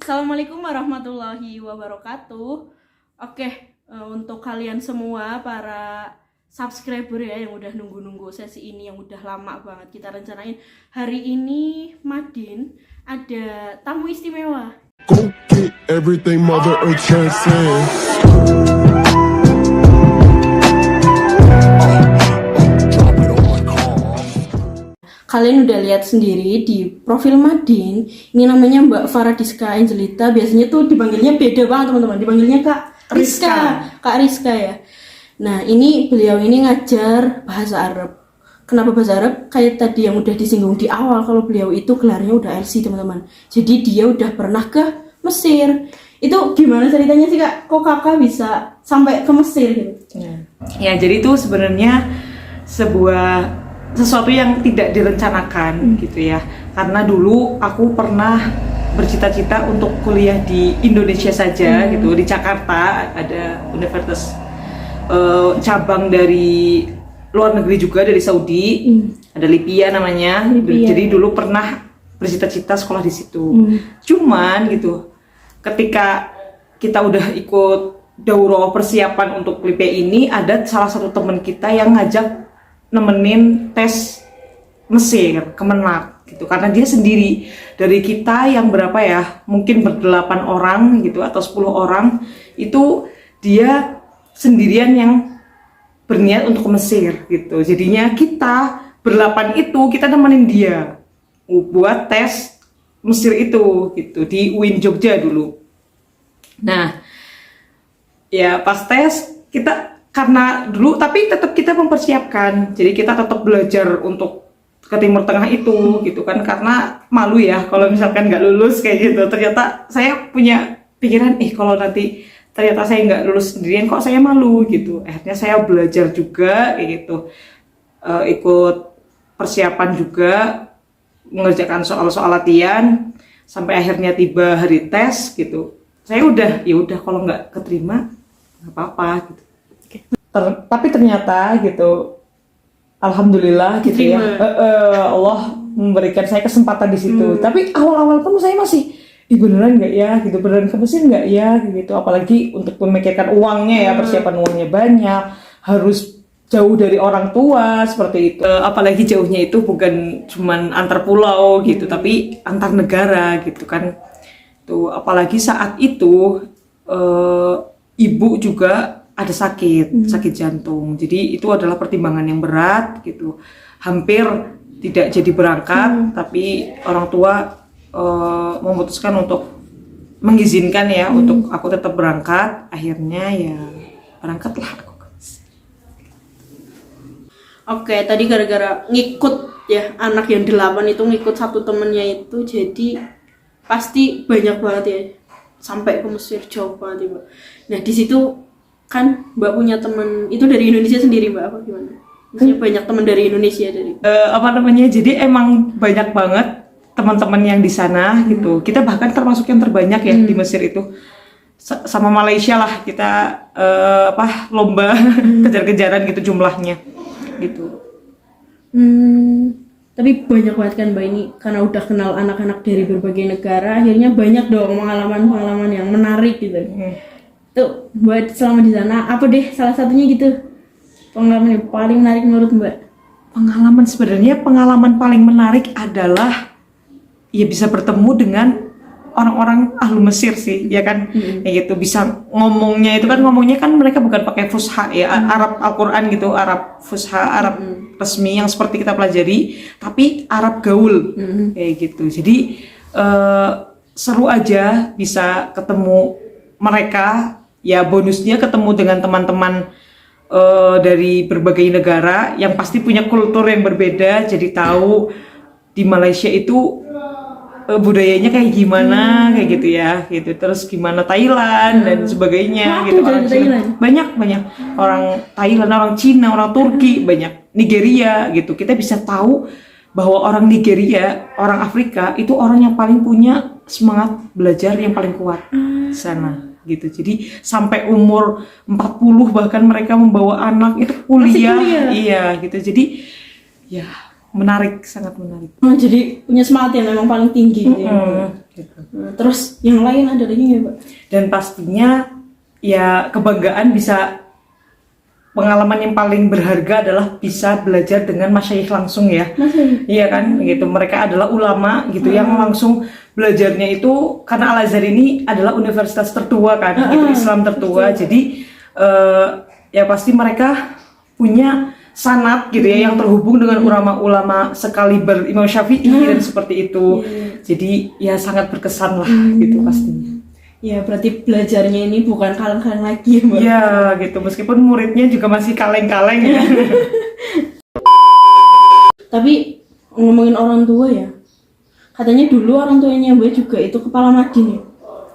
Assalamualaikum warahmatullahi wabarakatuh. Oke, untuk kalian semua para subscriber ya yang udah nunggu-nunggu sesi ini yang udah lama banget kita rencanain. Hari ini Madin ada tamu istimewa. Go get everything Mother Earth transcends. Drop it on my car. Kalian udah lihat sendiri di profil Madin, ini namanya Mbak Faradiska Angelita. Biasanya tuh dipanggilnya beda banget teman-teman, dipanggilnya Kak Rizka ya. Nah ini beliau ini ngajar bahasa Arab. Kenapa bahasa Arab? Kayak tadi yang udah disinggung di awal, kalau beliau itu gelarnya udah LC teman-teman. Jadi dia udah pernah ke Mesir. Itu gimana ceritanya sih Kak? Kok kakak bisa sampai ke Mesir gitu? Ya, jadi itu sebenarnya sesuatu yang tidak direncanakan gitu ya. Karena dulu aku pernah bercita-cita untuk kuliah di Indonesia saja gitu, di Jakarta ada universitas cabang dari luar negeri juga, dari Saudi, ada Lipia namanya. Jadi dulu pernah bercita-cita sekolah di situ. Cuman gitu, ketika kita udah ikut daurah persiapan untuk Lipia ini, ada salah satu teman kita yang ngajak nemenin tes Mesir, Kemenak gitu. Karena dia sendiri, dari kita yang berapa ya, mungkin ber-8 orang gitu atau 10 orang, itu dia sendirian yang berniat untuk ke Mesir gitu. Jadinya kita ber-8 itu kita nemenin dia buat tes Mesir itu gitu di UIN Jogja dulu. Nah, ya pas tes kita, karena dulu tapi tetap kita mempersiapkan. Jadi kita tetap belajar untuk ke Timur Tengah itu gitu kan, karena malu ya kalau misalkan nggak lulus kayak gitu. Ternyata saya punya pikiran, kalau nanti ternyata saya nggak lulus sendirian kok saya malu gitu. Akhirnya saya belajar juga kayak gitu, ikut persiapan juga, mengerjakan soal-soal latihan sampai akhirnya tiba hari tes gitu. Saya udah kalau nggak keterima nggak apa-apa gitu. Tapi ternyata gitu, alhamdulillah gitu ya, Allah memberikan saya kesempatan di situ. Tapi awal-awal pun saya masih beneran nggak ya gitu, beneran ke Mesir nggak ya gitu, apalagi untuk memikirkan uangnya ya, persiapan uangnya banyak, harus jauh dari orang tua seperti itu, apalagi jauhnya itu bukan cuman antar pulau gitu, tapi antar negara gitu kan. Tuh apalagi saat itu ibu juga ada sakit jantung, jadi itu adalah pertimbangan yang berat gitu, hampir tidak jadi berangkat, tapi orang tua memutuskan untuk mengizinkan ya untuk aku tetap berangkat. Akhirnya ya berangkatlah aku. Oke, tadi gara-gara ngikut ya, anak yang 8 itu ngikut satu temennya itu, jadi pasti banyak banget ya sampai ke Mesir, jauh banget ya Mbak. Nah di situ kan Mbak punya teman itu dari Indonesia sendiri Mbak, apa gimana? Maksudnya banyak teman dari Indonesia dari Jadi emang banyak banget teman-teman yang di sana gitu. Kita bahkan termasuk yang terbanyak ya di Mesir itu. Sama Malaysia lah kita lomba kejar-kejaran gitu jumlahnya gitu. Tapi banyak banget kan Mbak ini, karena udah kenal anak-anak dari berbagai negara, akhirnya banyak dong pengalaman-pengalaman yang menarik gitu. Tuh buat selama di sana apa deh salah satunya gitu pengalaman yang paling menarik menurut Mbak? Pengalaman paling menarik adalah ya bisa bertemu dengan orang-orang ahlu Mesir sih, ya kan, kayak gitu. Bisa ngomongnya kan mereka bukan pakai Fusha ya, Arab Al-Quran gitu, Arab Fusha, Arab resmi yang seperti kita pelajari, tapi Arab gaul kayak gitu. Jadi seru aja bisa ketemu mereka. Ya bonusnya ketemu dengan teman-teman dari berbagai negara yang pasti punya kultur yang berbeda. Jadi tahu di Malaysia itu budayanya kayak gimana, kayak gitu ya gitu. Terus gimana Thailand dan sebagainya gitu. Orang Cina, banyak orang Thailand, orang Cina, orang Turki, banyak Nigeria gitu. Kita bisa tahu bahwa orang Nigeria, orang Afrika itu orang yang paling punya semangat belajar yang paling kuat di sana gitu. Jadi sampai umur 40 bahkan mereka membawa anak itu kuliah. Iya gitu. Jadi ya menarik, sangat menarik. Jadi punya semangat yang memang paling tinggi. gitu. Terus yang lain ada lagi nggak, Mbak? Dan pastinya ya kebanggaan bisa, pengalaman yang paling berharga adalah bisa belajar dengan masyayikh langsung ya. Iya kan, gitu. Mereka adalah ulama gitu yang langsung belajarnya itu, karena Al Azhar ini adalah universitas tertua kan, gitu, Islam tertua. Jadi ya pasti mereka punya sanad gitu ya yang terhubung dengan ulama-ulama sekaliber Imam Syafi'i dan seperti itu. Jadi ya sangat berkesan lah gitu pastinya. Ya berarti belajarnya ini bukan kaleng-kaleng lagi, Mbak. Iya gitu, meskipun muridnya juga masih kaleng-kaleng ya. Tapi ngomongin orang tua ya, katanya dulu orang tuanya Mbak juga itu kepala Madin ya?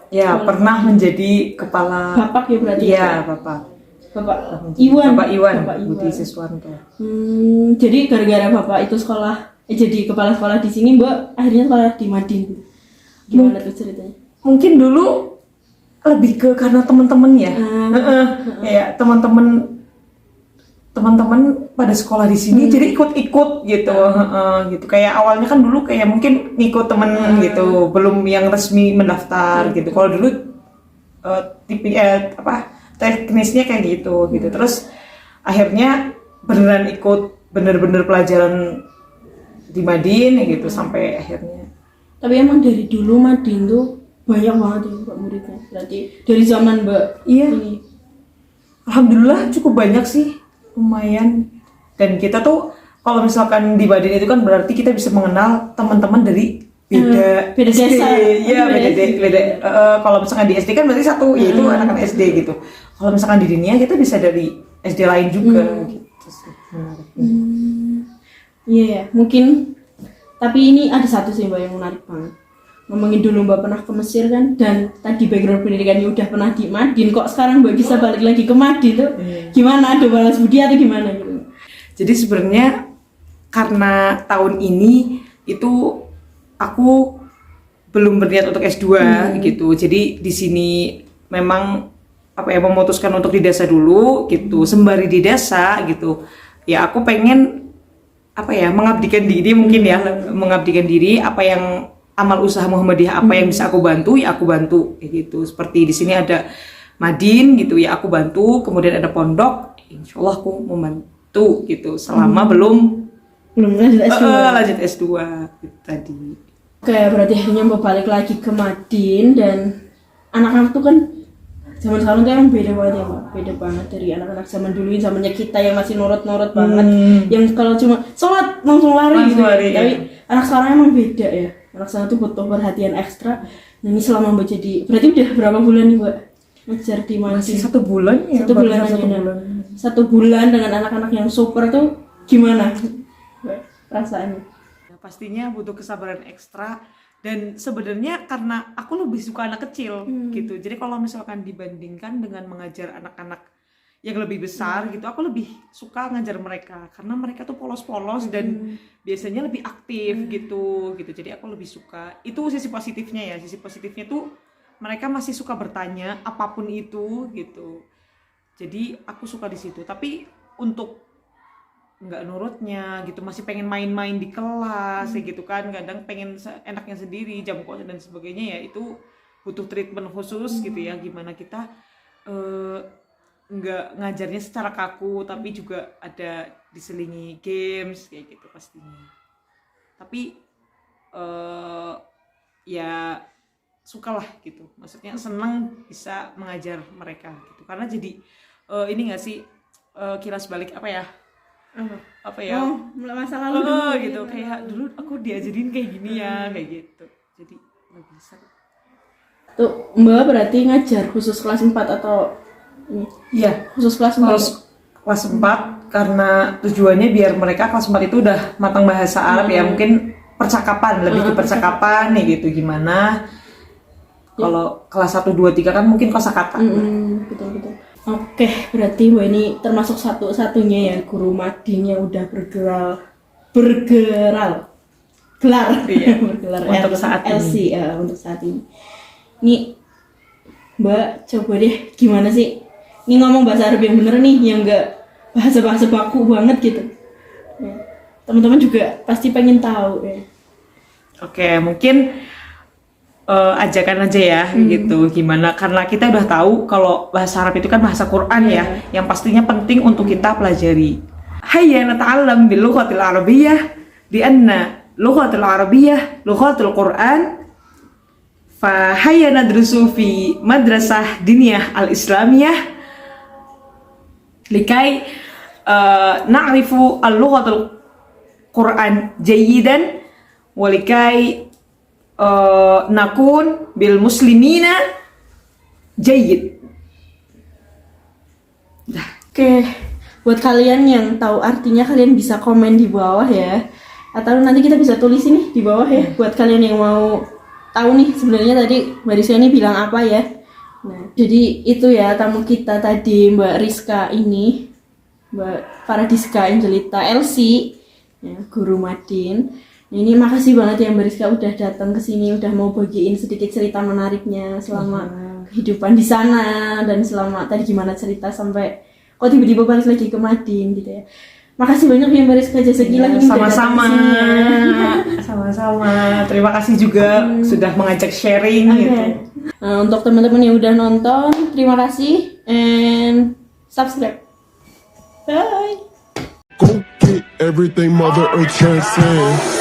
Ya, pernah menjadi kepala. Bapak ya berarti? Iya, Bapak. Bapak Iwan. Bapak Iwan, Budi Siswanto. Jadi gara-gara Bapak itu jadi kepala sekolah di sini, Mbak akhirnya sekolah di Madin. Gimana tuh ceritanya? Mungkin dulu lebih ke karena teman-teman ya. Ya, teman-teman pada sekolah di sini jadi ikut-ikut gitu. Gitu. Kayak awalnya kan dulu kayak mungkin ngikut temen gitu, belum yang resmi mendaftar gitu. Kalau dulu teknisnya kayak gitu. Terus akhirnya beneran ikut bener-bener pelajaran di Madin gitu sampai akhirnya. Tapi emang dari dulu Madin tuh banyak banget ya Mbak muridnya. Berarti dari zaman Mbak ini. Alhamdulillah cukup banyak sih, lumayan. Dan kita tuh kalau misalkan di Madin itu kan berarti kita bisa mengenal teman-teman dari beda desa. Iya, beda. Kalau misalkan di SD kan berarti satu, yaitu anak-anak SD gitu. Kalau misalkan di dunia kita bisa dari SD lain juga gitu sih. Iya ya, mungkin. Tapi ini ada satu sih Mbak yang menarik banget. Ngomongin dulu Mbak pernah ke Mesir kan, dan tadi background pendidikannya udah pernah di Madin, kok sekarang Mbak bisa balik lagi ke Madin tuh? Gimana? Ada balas budi atau gimana gitu? Jadi sebenarnya karena tahun ini itu aku belum berniat untuk S2 gitu. Jadi di sini memang memutuskan untuk di desa dulu gitu. Sembari di desa gitu. Ya aku pengen mengabdikan diri mungkin ya, mengabdikan diri apa yang amal usaha Muhammadiyah apa yang bisa aku bantu ya aku bantu kayak gitu. Seperti di sini ada Madin gitu ya aku bantu, kemudian ada pondok, insyaallah aku membantu gitu selama belum lanjut S2. Lanjut S2 gitu tadi. Kayak berarti akhirnya Mbak balik lagi ke Madin, dan anak-anak tuh kan zaman sekarang tuh emang beda banget ya Mbak, beda banget dari anak-anak zaman dulu, zamannya kita yang masih nurut-nurut banget, yang kalau cuma sholat langsung lari gitu. Tapi anak sekarang emang beda ya, anak sekarang tuh butuh perhatian ekstra. Nah ini selama Mbak jadi, berarti udah berapa bulan nih Mbak ngejar di Madin? Masih 1 bulan ya. 1 bulan aja. 1 bulan dengan anak-anak yang super tuh gimana perasaannya? Pastinya butuh kesabaran ekstra, dan sebenarnya karena aku lebih suka anak kecil gitu. Jadi kalau misalkan dibandingkan dengan mengajar anak-anak yang lebih besar gitu, aku lebih suka ngajar mereka karena mereka tuh polos-polos dan biasanya lebih aktif gitu. Jadi aku lebih suka. Itu sisi positifnya ya. Sisi positifnya tuh mereka masih suka bertanya apapun itu gitu. Jadi aku suka di situ. Tapi untuk nggak nurutnya gitu, masih pengen main-main di kelas gitu kan, kadang pengen enaknya sendiri, jam kos dan sebagainya, ya itu butuh treatment khusus gitu ya. Gimana kita nggak ngajarnya secara kaku tapi juga ada diselingi games kayak gitu pastinya. Tapi ya sukalah gitu, maksudnya senang bisa mengajar mereka gitu, karena jadi ini nggak sih kilas balik masa lalu gitu, kayak dulu aku diajarin kayak gini ya, kayak gitu. Jadi lebih seru. Tuh Mbak berarti ngajar khusus kelas 4 atau iya, khusus kelas 4? Kelas 4 karena tujuannya biar mereka kelas 4 itu udah matang bahasa Arab ya, mungkin percakapan, lebih ke percakapan nih gitu, gimana. Kalau kelas 1, 2, 3 kan mungkin kosakata. Betul. Oke, berarti Mbak ini termasuk satu-satunya ya guru Madin yang udah bergelar untuk saat LC ini. Untuk saat ini. Nih Mbak coba deh gimana sih? Ini ngomong bahasa Arab yang bener nih, yang enggak bahasa baku banget gitu. Ya. Teman-teman juga pasti pengen tahu ya. Oke, mungkin ajakan aja ya gitu. Gimana, karena kita udah tahu kalau bahasa Arab itu kan bahasa Quran ya, yang pastinya penting untuk kita pelajari. Hayya nata'allam bil lughatil arabiyyah di anna lughatul arabiyyah lughatul Quran, fa hayya nadrusu fi madrasah diniyah al-islamiyah likai na'rifu al-lughatul Quran jayyidan walikai nakun bil muslimina jayyid. Oke, buat kalian yang tahu artinya kalian bisa komen di bawah ya. Atau nanti kita bisa tulis ini di bawah ya. Buat kalian yang mau tahu nih sebenarnya tadi Mbak Rizka ini bilang apa ya. Nah, jadi itu ya tamu kita tadi Mbak Rizka ini, Mbak Faradiska Angelita LC, ya, guru Madin. Ini makasih banget ya Mbak Rizka udah datang ke sini, udah mau bagiin sedikit cerita menariknya selama kehidupan di sana dan selama tadi gimana cerita sampai kok tiba-tiba balik lagi ke Madin gitu ya. Makasih banyak ya Mbak Rizka, jasa gila ini sama-sama. Sama-sama. Terima kasih juga sudah mengajak sharing gitu. Nah, untuk teman-teman yang udah nonton, terima kasih and subscribe. Bye. Go get everything Mother Earth transcends.